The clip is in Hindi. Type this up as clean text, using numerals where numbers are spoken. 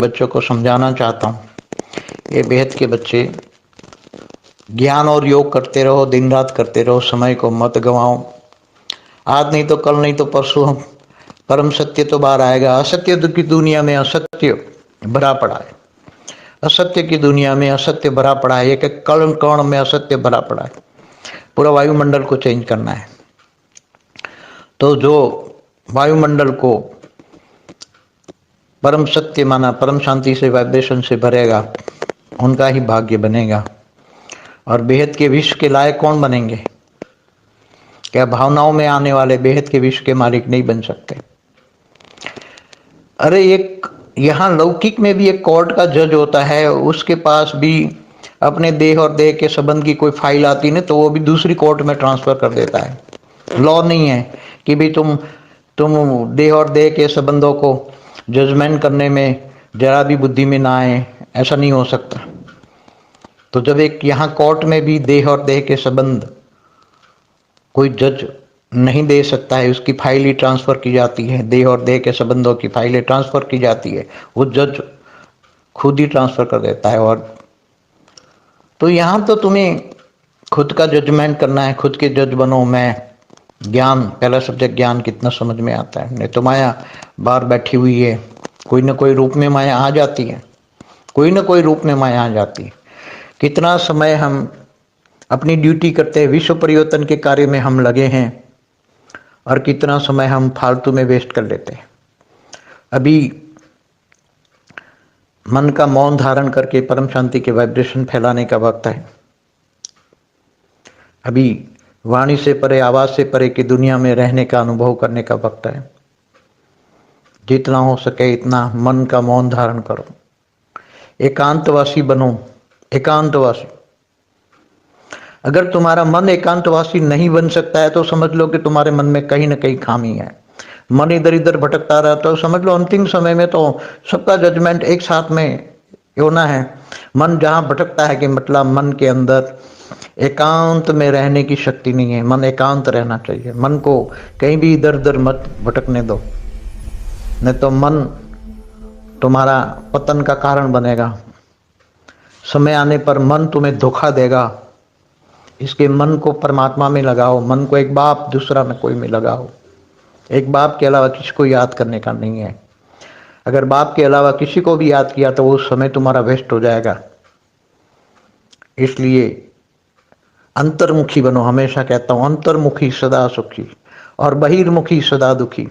बच्चों को समझाना चाहता हूँ। ये बेहद के बच्चे, ज्ञान और योग करते रहो, दिन रात करते रहो, समय को मत गंवाओ। आज नहीं तो कल, नहीं तो परसों परम सत्य तो बाहर आएगा। असत्य की दुनिया में असत्य भरा पड़ा है। असत्य की दुनिया में असत्य भरा पड़ा है। एक एक कण कण में असत्य भरा पड़ा है। पूरा वायुमंडल को चेंज करना है। तो जो वायुमंडल को परम सत्य माना, परम शांति से, वाइब्रेशन से भरेगा, उनका ही भाग्य बनेगा। और बेहद के विश्व के लायक कौन बनेंगे? क्या भावनाओं में आने वाले बेहद के विश्व के मालिक नहीं बन सकते? अरे एक यहाँ लौकिक में भी एक कोर्ट का जज होता है, उसके पास भी अपने देह और देह के संबंध की कोई फाइल आती है तो वो भी दूसरी कोर्ट में ट्रांसफर कर देता है। लॉ नहीं है कि भाई तुम देह और देह के संबंधों को जजमेंट करने में जरा भी बुद्धि में ना आए, ऐसा नहीं हो सकता। तो जब एक यहाँ कोर्ट में भी देह और देह के संबंध कोई जज नहीं दे सकता है, उसकी फाइल ही ट्रांसफर की जाती है, देह और देह के संबंधों की फाइलें ट्रांसफर की जाती है, वो जज खुद ही ट्रांसफर कर देता है। और तो यहाँ तो तुम्हें खुद का जजमेंट करना है, खुद के जज बनो। मैं ज्ञान, पहला सब्जेक्ट ज्ञान कितना समझ में आता है। नहीं तो माया बाहर बैठी हुई है, कोई ना कोई रूप में माया आ जाती है, कोई ना कोई रूप में माया आ जाती है। कितना समय हम अपनी ड्यूटी करते हैं, विश्व परिवर्तन के कार्य में हम लगे हैं, और कितना समय हम फालतू में वेस्ट कर लेते हैं। अभी मन का मौन धारण करके परम शांति के वाइब्रेशन फैलाने का वक्त है। अभी वाणी से परे, आवाज से परे की दुनिया में रहने का अनुभव करने का वक्त है। जितना हो सके इतना मन का मौन धारण करो, एकांतवासी बनो। एकांतवासी, अगर तुम्हारा मन एकांतवासी नहीं बन सकता है तो समझ लो कि तुम्हारे मन में कहीं ना कहीं खामी है। मन इधर इधर भटकता रहा तो समझ लो अंतिम समय में तो सबका जजमेंट एक साथ में होना है। मन जहां भटकता है कि मतलब मन के अंदर एकांत में रहने की शक्ति नहीं है। मन एकांत रहना चाहिए। मन को कहीं भी इधर उधर मत भटकने दो, नहीं तो मन तुम्हारा पतन का कारण बनेगा। समय आने पर मन तुम्हें धोखा देगा। इसके मन को परमात्मा में लगाओ। मन को एक बाप, दूसरा में कोई में लगाओ। एक बाप के अलावा किसी को याद करने का नहीं है। अगर बाप के अलावा किसी को भी याद किया तो वो समय तुम्हारा वेस्ट हो जाएगा। इसलिए अंतर्मुखी बनो। हमेशा कहता हूं, अंतर्मुखी सदा सुखी और बहिर्मुखी सदा दुखी।